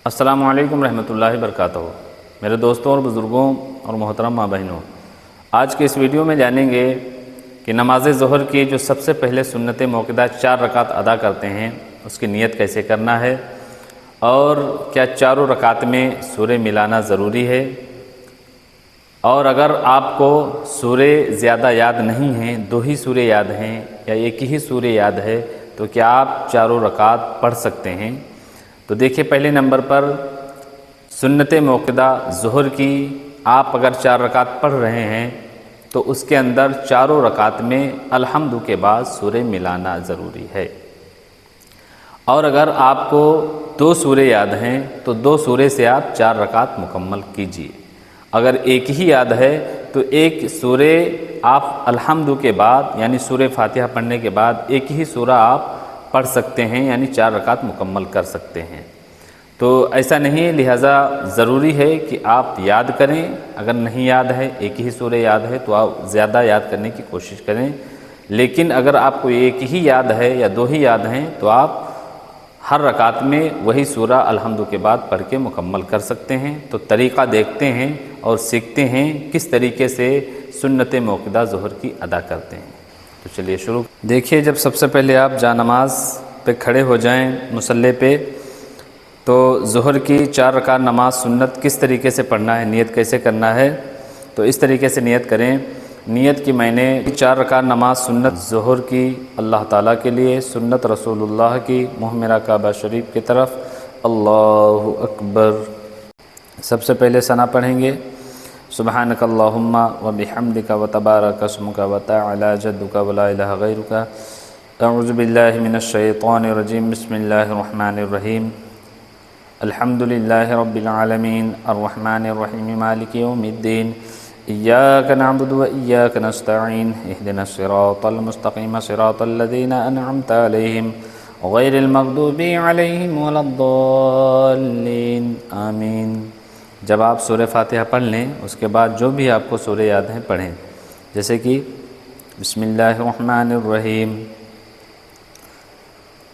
السلام علیکم رحمۃ اللہ وبرکاتہ۔ میرے دوستوں اور بزرگوں اور محترم ماں بہنوں، آج کے اس ویڈیو میں جانیں گے کہ نماز ظہر کی جو سب سے پہلے سنت موقدہ 4 رکعت ادا کرتے ہیں اس کی نیت کیسے کرنا ہے، اور کیا چاروں رکعت میں سورہ ملانا ضروری ہے، اور اگر آپ کو سورے زیادہ یاد نہیں ہیں، 2 ہی سورے یاد ہیں یا ایک ہی سورے یاد ہے، تو کیا آپ چاروں رکعت پڑھ سکتے ہیں؟ تو دیکھیے، پہلے نمبر پر سنت موقدہ ظہر کی آپ اگر 4 رکعت پڑھ رہے ہیں تو اس کے اندر چاروں رکعت میں الحمد کے بعد سورہ ملانا ضروری ہے، اور اگر آپ کو 2 سورے یاد ہیں تو 2 سورے سے آپ 4 رکعت مکمل کیجیے۔ اگر ایک ہی یاد ہے تو ایک سورے آپ الحمد کے بعد یعنی سورہ فاتحہ پڑھنے کے بعد ایک ہی سورہ آپ پڑھ سکتے ہیں، یعنی 4 رکعت مکمل کر سکتے ہیں۔ تو ایسا نہیں، لہٰذا ضروری ہے کہ آپ یاد کریں۔ اگر نہیں یاد ہے، ایک ہی سورہ یاد ہے تو آپ زیادہ یاد کرنے کی کوشش کریں، لیکن اگر آپ کو ایک ہی یاد ہے یا 2 ہی یاد ہیں تو آپ ہر رکعت میں وہی سورہ الحمد کے بعد پڑھ کے مکمل کر سکتے ہیں۔ تو طریقہ دیکھتے ہیں اور سیکھتے ہیں کس طریقے سے سنت موقدہ ظہر کی ادا کرتے ہیں۔ تو چلیے شروع۔ دیکھیے، جب سب سے پہلے آپ جا نماز پہ کھڑے ہو جائیں مصلی پہ، تو ظہر کی 4 رکعت نماز سنت کس طریقے سے پڑھنا ہے، نیت کیسے کرنا ہے، تو اس طریقے سے نیت کریں۔ نیت کی میں نے 4 رکعت نماز سنت ظہر کی اللہ تعالیٰ کے لیے، سنت رسول اللہ کی، منہ میرا کعبہ شریف کی طرف، اللہ اکبر۔ سب سے پہلے ثنا پڑھیں گے، سبحانک اللہم و بحمدک و تبارک اسمک و تعالی جدک و لا الہ غیرک، اعوذ باللہ من الشیطان الرجیم، بسم اللہ الرحمن الرحیم، الحمد للہ رب العالمین، الرحمن الرحیم، مالک یوم الدین، ایاک نعبد و ایاک نستعین، اہدنا الصراط المستقیم، صراط الذین انعمت علیہم غیر المغضوب علیہم ولا الضالین، آمین۔ جب آپ سورہ فاتحہ پڑھ لیں، اس کے بعد جو بھی آپ کو سورہ یاد ہیں پڑھیں، جیسے کہ بسم اللہ الرحمن الرحیم،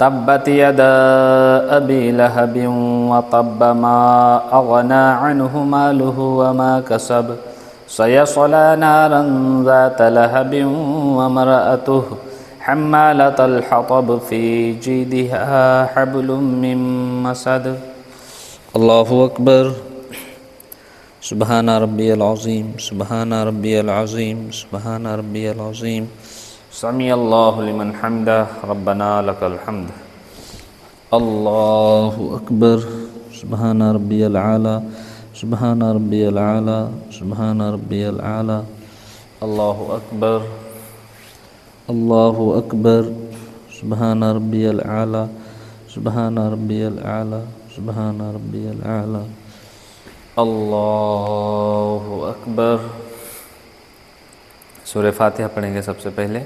تبت یدا ابی لہب وطب ما اغنى عنہ مالہ وما کسب سیصلی نارا ذات لہب وامرأته حمالة الحطب فی جیدها حبل من مسد، اللہ اکبر۔ سبحان ربی العظیم، سبحان ربی العظیم، سبحان ربی العظیم، سمع اللہ لمن حمدہ، ربنا لک الحمد، اللہ اکبر۔ سبحان ربی العالی، سبحان ربی العالی، سبحان ربی العالی، اللہ اکبر، اللہ اکبر۔ سبحان ربی العالی، سبحان ربی العالی، سبحان ربی العالی، اللہ اکبر۔ سورہ فاتحہ پڑھیں گے سب سے پہلے،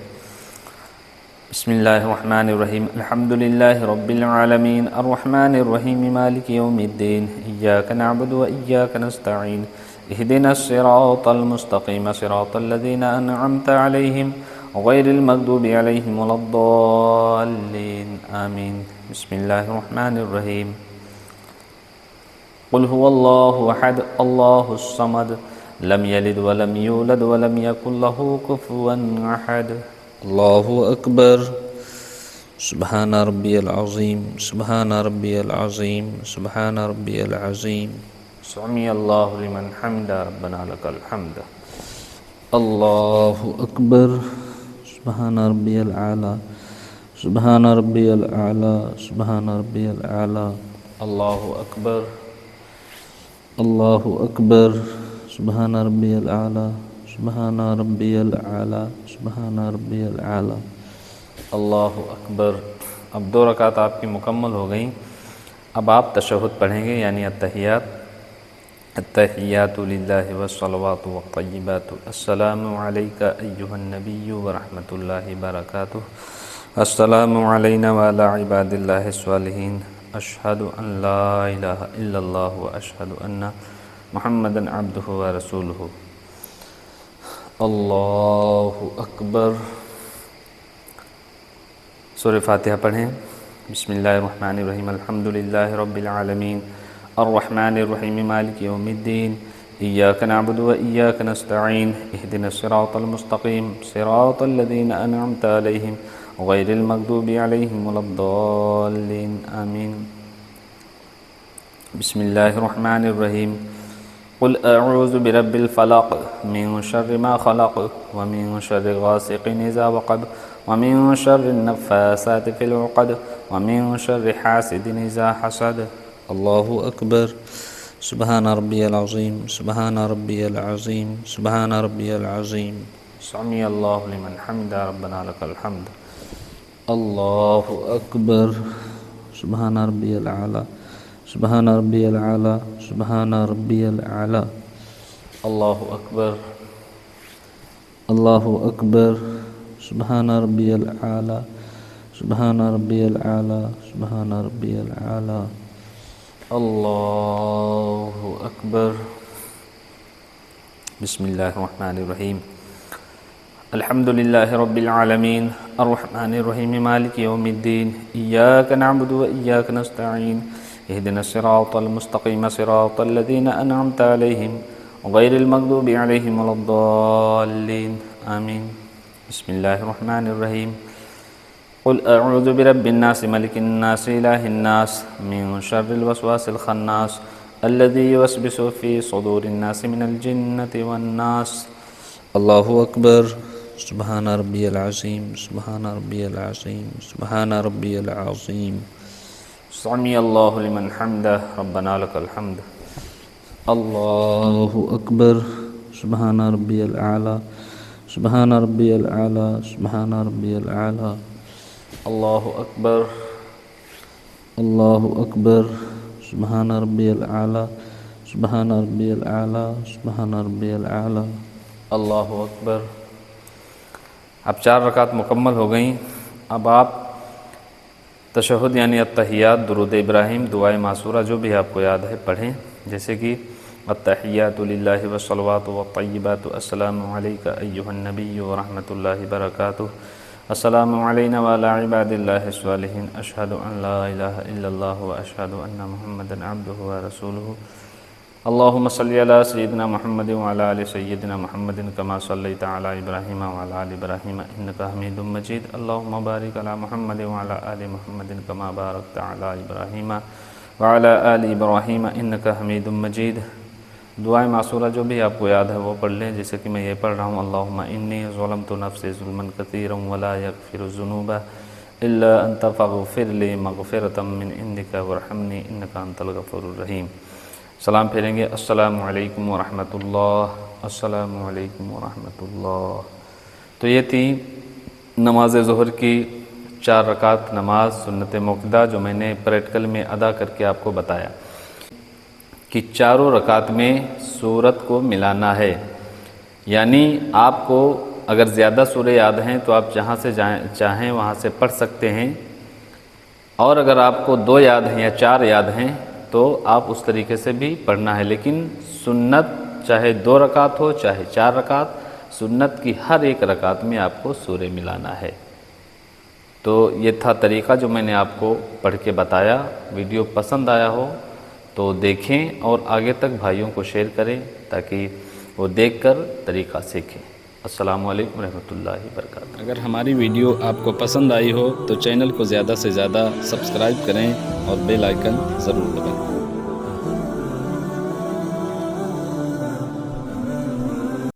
بسم اللہ الرحمن الرحیم، الحمد للہ رب العالمین، الرحمن الرحیم، مالک یوم الدین، ایاک نعبد و ایاک نستعین، اہدنا الصراط المستقیم، صراط الذین انعمت علیہم غیر المغضوب علیہم ولا الضالین، آمین۔ بسم اللہ الرحمن الرحیم، قل هو اللہ احد اللہ الصمد لم یلد ولم یولد ولم یکن له کفوا احد، اللہ اکبر۔ سبحان ربی العظیم، سبحان ربی العظیم، سبحان ربی العظیم، سمع اللہ لمن حمدہ، ربنا لک الحمد، اللہ اکبر۔ سبحان ربی العالی، سبحان ربی العالی، سبحان ربی العالی، اللہ اکبر، اللہ اکبر۔ سبحان ربی العالی، سبحان ربی العالی، سبحان ربی العالی، اللہ اکبر۔ اب 2 رکعت آپ کی مکمل ہو گئیں۔ اب آپ تشہد پڑھیں گے، یعنی التحیات، التحیات للہ والصلوات والطیبات، السلام علیک ایہا النبی ورحمۃ اللہ وبرکاتہ، السلام علینا وعلی عباد اللہ الصالحین، اشہد ان لا الہ الا اللہ واشہد ان محمدا عبدہ ورسولہ، اللہ اکبر۔ سورہ فاتحہ پڑھیں، بسم اللہ الرحمن الرحیم، الحمد للہ رب العالمین، الرحمن الرحيم مالك يوم الدين إياك نعبد وإياك نستعين اهدنا الصراط المستقيم صراط الذين أنعمت عليهم غير المغضوب عليهم ولا الضالين آمين بسم الله الرحمن الرحيم قل أعوذ برب الفلق من شر ما خلق ومن شر غاسق إذا وقب ومن شر النفاثات في العقد ومن شر حاسد إذا حسد الله أكبر سبحان ربي العظيم سبحان ربي العظيم سبحان ربي العظيم سمع الله لمن حمد ربنا لك الحمد الله أكبر سبحان ربي الأعلى سبحان ربي الأعلى سبحان ربي الأعلى الله أكبر الله أكبر سبحان ربي الأعلى سبحان ربي الأعلى سبحان ربي الأعلى الله أكبر بسم الله الرحمن الرحيم الحمد لله رب العالمين الرحمن الرحيم مالك يوم الدين إياك نعبد وإياك نستعين اهدنا الصراط المستقيم صراط الذين أنعمت عليهم غير المغضوب عليهم ولا الضالين آمين بسم الله الرحمن الرحيم قل أعوذ برب الناس ملك الناس إله الناس من شر الوسواس الخناس الذي يوسوس في صدور الناس من الجنة والناس الله أكبر سبحان ربي العظيم سبحان ربي العظيم سبحان ربي العظيم سمع الله لمن حمده ربنا لك الحمد الله أكبر سبحان ربي الأعلى سبحان ربي الأعلى سبحان ربي الأعلى الله أكبر الله أكبر سبحان ربي الأعلى سبحان ربي الأعلى سبحان ربي الأعلى اللہ اکبر. اب 4 رکعت مکمل ہو گئیں. اب آپ تشہد یعنی التحیات، درود ابراہیم، دعائے معصورہ جو بھی آپ کو یاد ہے پڑھیں، جیسے کہ التحیات للہ والصلوات والطیبات السلام علیک ایہا النبی ورحمۃ اللہ وبرکاتہ، السلام علینا وعلی عباد اللہ الصالحین، اشہد ان لا الہ الا اللہ واشہد ان محمدا عبدہ ورسولہ، اللہم صلی علی سیدنا محمد وعلی آل سیدنا محمد کما صلیت علی ابراہیم وعلی آل ابراہیم انک حمید مجید، اللہم بارک علی محمد وعلی آل محمد کما بارکت علی ابراہیم وعلی آل ابراہیم انک حمید مجید. دعائے معصورہ جو بھی آپ کو یاد ہے وہ پڑھ لیں، جیسے کہ میں یہ پڑھ رہا ہوں، اللہم انی ظلمت نفسی ظلما کثیرا ولا یغفر الذنوب الا انت فاغفر لی مغفرۃ من عندک وارحمنی انک انت الغفور الرحیم. سلام پھیریں گے، السلام علیکم ورحمۃ اللہ، السلام علیکم ورحمۃ اللہ. تو یہ تھی نماز ظہر کی 4 رکعت نماز سنت موقدہ جو میں نے پریکٹیکل میں ادا کر کے آپ کو بتایا کہ 4 رکعت میں سورت کو ملانا ہے. یعنی آپ کو اگر زیادہ سورہ یاد ہیں تو آپ جہاں سے چاہیں وہاں سے پڑھ سکتے ہیں، اور اگر آپ کو 2 یاد ہیں یا 4 یاد ہیں تو آپ اس طریقے سے بھی پڑھنا ہے. لیکن سنت چاہے 2 رکعت ہو چاہے 4 رکعت، سنت کی ہر ایک رکعت میں آپ کو سورہ ملانا ہے. تو یہ تھا طریقہ جو میں نے آپ کو پڑھ کے بتایا. ویڈیو پسند آیا ہو تو دیکھیں اور آگے تک بھائیوں کو شیئر کریں تاکہ وہ دیکھ کر طریقہ سیکھیں. السلام علیکم ورحمۃ اللہ وبرکاتہ. اگر ہماری ویڈیو آپ کو پسند آئی ہو تو چینل کو زیادہ سے زیادہ سبسکرائب کریں اور بیل آئیکن ضرور دبائیں.